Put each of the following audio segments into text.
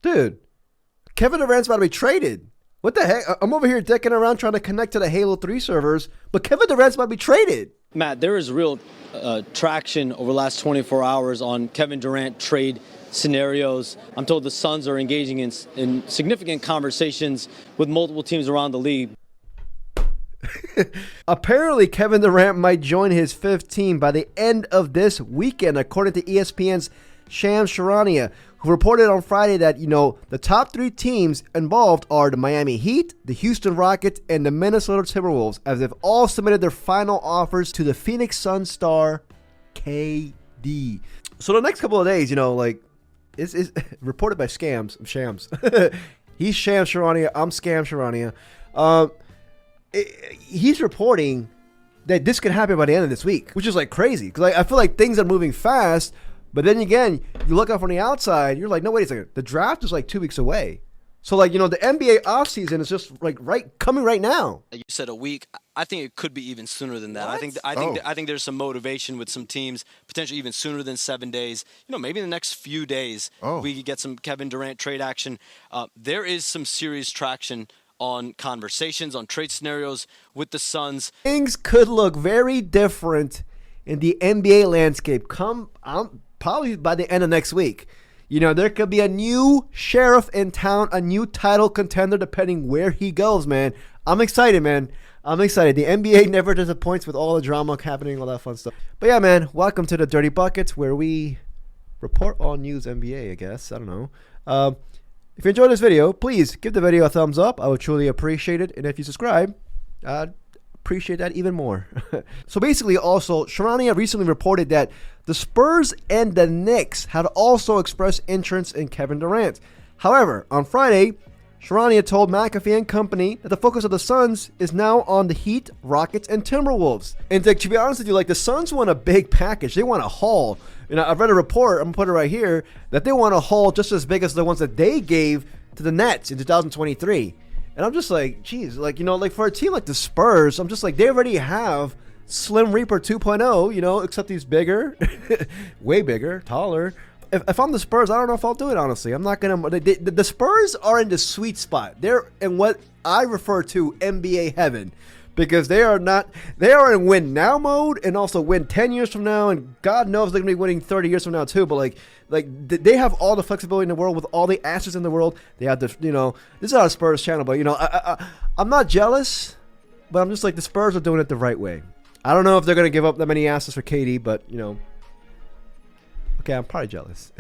Dude, Kevin Durant's about to be traded. What the heck? I'm over here dicking around trying to connect to the Halo 3 servers, but Kevin Durant's about to be traded. Matt, there is real traction over the last 24 hours on Kevin Durant trade scenarios. I'm told the Suns are engaging in significant conversations with multiple teams around the league. Apparently, Kevin Durant might join his fifth team by the end of this weekend, according to ESPN's Shams Charania, who reported on Friday that, the top three teams involved are the Miami Heat, the Houston Rockets, and the Minnesota Timberwolves, as they've all submitted their final offers to the Phoenix Suns star KD. So the next couple of days, it's reported by Shams. He's Shams Charania. I'm Scam Charania. He's reporting that this could happen by the end of this week, which is crazy because I feel like things are moving fast. But then again, you look out from the outside, you're like, no, wait a second. The draft is 2 weeks away. So the NBA offseason is just coming right now. You said a week. I think it could be even sooner than that. What? I think there's some motivation with some teams, potentially even sooner than 7 days. Maybe in the next few days we could get some Kevin Durant trade action. There is some serious traction on conversations, on trade scenarios with the Suns. Things could look very different in the NBA landscape probably by the end of next week. There could be a new sheriff in town, a new title contender, depending where he goes, man. I'm excited, man. I'm excited. The NBA never disappoints with all the drama happening, all that fun stuff. But yeah, man, welcome to the Dirty Buckets, where we report all news NBA, I guess. I don't know. If you enjoyed this video, please give the video a thumbs up. I would truly appreciate it. And if you subscribe, I'd appreciate that even more. So basically, also, Charania recently reported that the Spurs and the Knicks had also expressed interest in Kevin Durant. However, on Friday, Charania told McAfee and company that the focus of the Suns is now on the Heat, Rockets, and Timberwolves. And to be honest with you, the Suns want a big package. They want a haul. I've read a report, I'm going to put it right here, that they want a haul just as big as the ones that they gave to the Nets in 2023. And I'm just geez, for a team like the Spurs, I'm just they already have Slim Reaper 2.0, except he's bigger, way bigger, taller. If I'm the Spurs, I don't know if I'll do it, honestly. I'm not going to. The Spurs are in the sweet spot. They're in what I refer to NBA heaven. Because they are in win now mode and also win 10 years from now, and God knows they're going to be winning 30 years from now too. But they have all the flexibility in the world with all the assets in the world. They have this is not a Spurs channel, but I'm not jealous, but I'm just the Spurs are doing it the right way. I don't know if they're going to give up that many assets for KD, but okay, I'm probably jealous.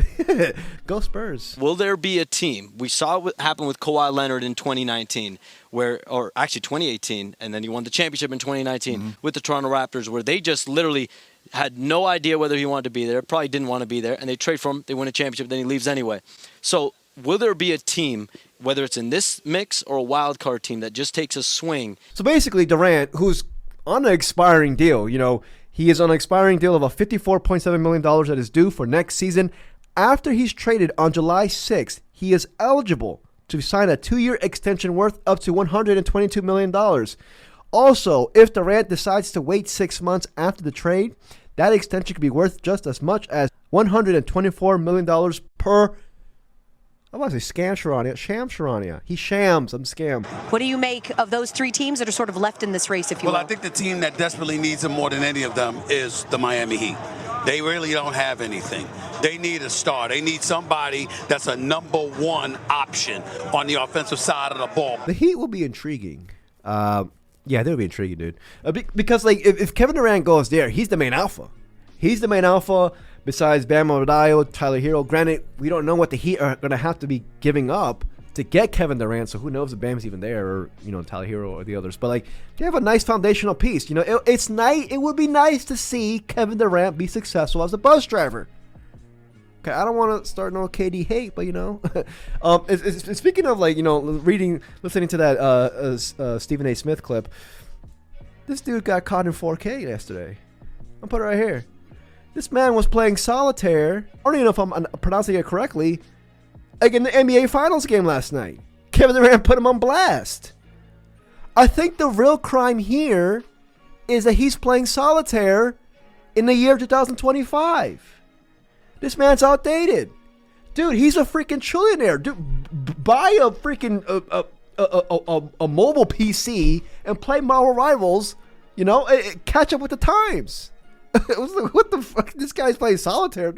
Go Spurs. Will there be a team? We saw what happened with Kawhi Leonard in 2019, or actually 2018, and then he won the championship in 2019 with the Toronto Raptors, where they just literally had no idea whether he wanted to be there, probably didn't want to be there, and they trade for him, they win a championship, then he leaves anyway. So will there be a team, whether it's in this mix or a wild card team, that just takes a swing? So basically, Durant, who's on an expiring deal, he is on an expiring deal of a $54.7 million that is due for next season. After he's traded on July 6th, he is eligible to sign a 2-year extension worth up to $122 million. Also, if Durant decides to wait 6 months after the trade, that extension could be worth just as much as $124 million per. I'm about to say Scam Charania. Sham Charania. He shams. I'm Scam. What do you make of those three teams that are sort of left in this race, if you will? Well, I think the team that desperately needs him more than any of them is the Miami Heat. They really don't have anything. They need a star. They need somebody that's a number one option on the offensive side of the ball. The Heat will be intriguing. Yeah, they'll be intriguing, dude. Because if Kevin Durant goes there, he's the main alpha. He's the main alpha. Besides Bam Adebayo, Tyler Hero. Granted, we don't know what the Heat are going to have to be giving up to get Kevin Durant, so who knows if Bam's even there, or Tyler Hero or the others. But they have a nice foundational piece. It's nice. It would be nice to see Kevin Durant be successful as a bus driver. Okay, I don't want to start no KD hate, but speaking of listening to that Stephen A. Smith clip, this dude got caught in 4K yesterday. I'll put it right here. This man was playing solitaire. I don't even know if I'm pronouncing it correctly. In the NBA Finals game last night. Kevin Durant put him on blast. I think the real crime here is that he's playing solitaire in the year 2025. This man's outdated. Dude, he's a freaking trillionaire. Dude, buy a freaking a mobile PC and play Marvel Rivals. You know, catch up with the times. It was like, what the fuck? This guy's playing solitaire.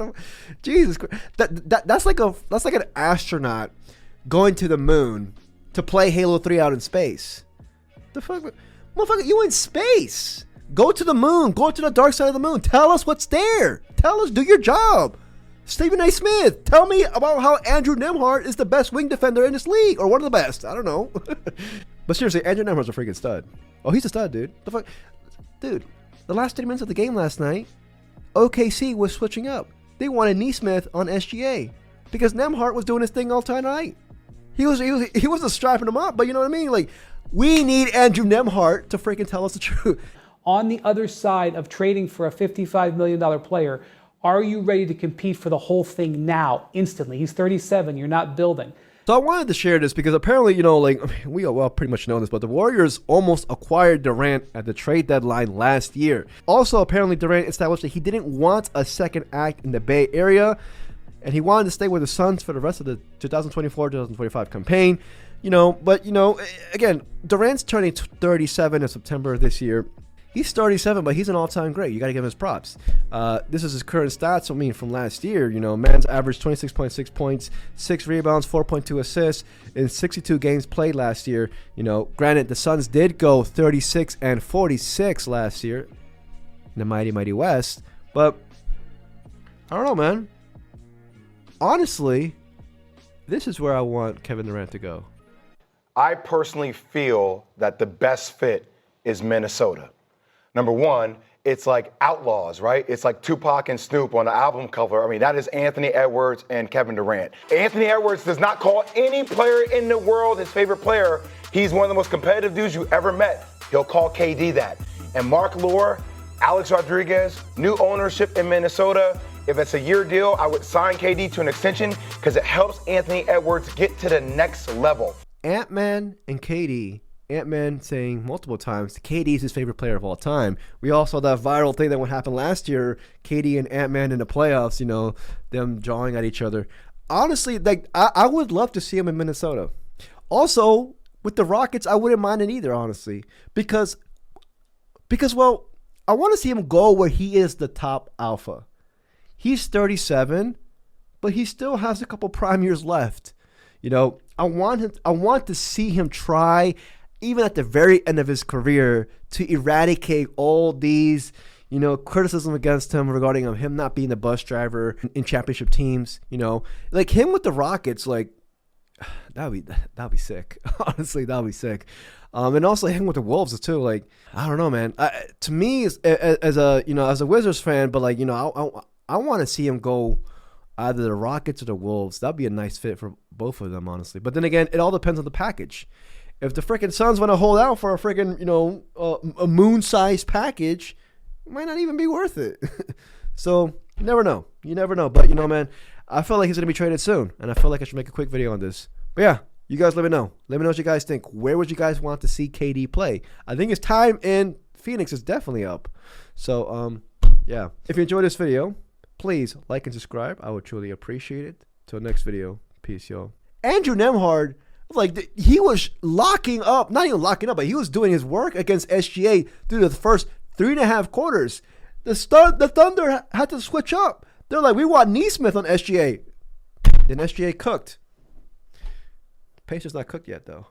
Jesus Christ. That's like an astronaut going to the moon to play Halo 3 out in space. The fuck, motherfucker, you in space? Go to the moon. Go to the dark side of the moon. Tell us what's there. Tell us. Do your job. Stephen A. Smith, tell me about how Andrew Nemhart is the best wing defender in this league, or one of the best. I don't know. But seriously, Andrew Nemhart's a freaking stud. Oh, he's a stud, dude. The fuck, dude. The last 30 minutes of the game last night, OKC was switching up. They wanted Neesmith on SGA because Nemhart was doing his thing all time night. He wasn't strapping him up, but you know what I mean? Like, we need Andrew Nemhart to freaking tell us the truth. On the other side of trading for a $55 million player, are you ready to compete for the whole thing now, instantly? He's 37, you're not building. So I wanted to share this because apparently, you know, like, we all pretty much know this, but the Warriors almost acquired Durant at the trade deadline last year. Also, apparently, Durant established that he didn't want a second act in the Bay Area, and he wanted to stay with the Suns for the rest of the 2024-2025 campaign. You know, but, you know, again, Durant's turning 37 in September of this year. He's 37, but he's an all-time great. You got to give him his props. This is his current stats. I mean, from last year, you know, man's averaged 26.6 points, 6 rebounds, 4.2 assists in 62 games played last year. You know, granted, the Suns did go 36 and 46 last year in the mighty, mighty West. But I don't know, man. Honestly, this is where I want Kevin Durant to go. I personally feel that the best fit is Minnesota. Number one, it's like outlaws, right? It's like Tupac and Snoop on the album cover. I mean, that is Anthony Edwards and Kevin Durant. Anthony Edwards does not call any player in the world his favorite player. He's one of the most competitive dudes you ever met. He'll call KD that. And Mark Lure, Alex Rodriguez, new ownership in Minnesota. If it's a year deal, I would sign KD to an extension because it helps Anthony Edwards get to the next level. Ant-Man and KD. Ant-Man saying multiple times KD is his favorite player of all time. We all saw that viral thing that would happen last year, KD and Ant-Man in the playoffs, you know, them jawing at each other. Honestly, like, I would love to see him in Minnesota. Also, with the Rockets, I wouldn't mind it either, honestly. Because well, I want to see him go where he is the top alpha. He's 37, but he still has a couple prime years left. You know, I want to see him try, even at the very end of his career, to eradicate all these, you know, criticism against him regarding him not being the bus driver in championship teams. You know, like him with the Rockets, like that'd be sick. Honestly, that'd be sick. And also him with the Wolves too. Like, I don't know, man. To me, as a Wizards fan, but like, you know, I want to see him go either the Rockets or the Wolves. That'd be a nice fit for both of them, honestly. But then again, it all depends on the package. If the freaking Suns want to hold out for a freaking, you know, a moon-sized package, it might not even be worth it. So, you never know. You never know. But, you know, man, I feel like he's going to be traded soon. And I feel like I should make a quick video on this. But, yeah, you guys let me know. Let me know what you guys think. Where would you guys want to see KD play? I think his time in Phoenix is definitely up. So, yeah. If you enjoyed this video, please like and subscribe. I would truly appreciate it. Till next video. Peace, y'all. Andrew Nemhart, like, he was locking up, not even locking up, but he was doing his work against SGA through the first 3.5 quarters. The Thunder had to switch up. They're like, we want Neesmith on SGA. Then SGA cooked. Pacers not cooked yet, though.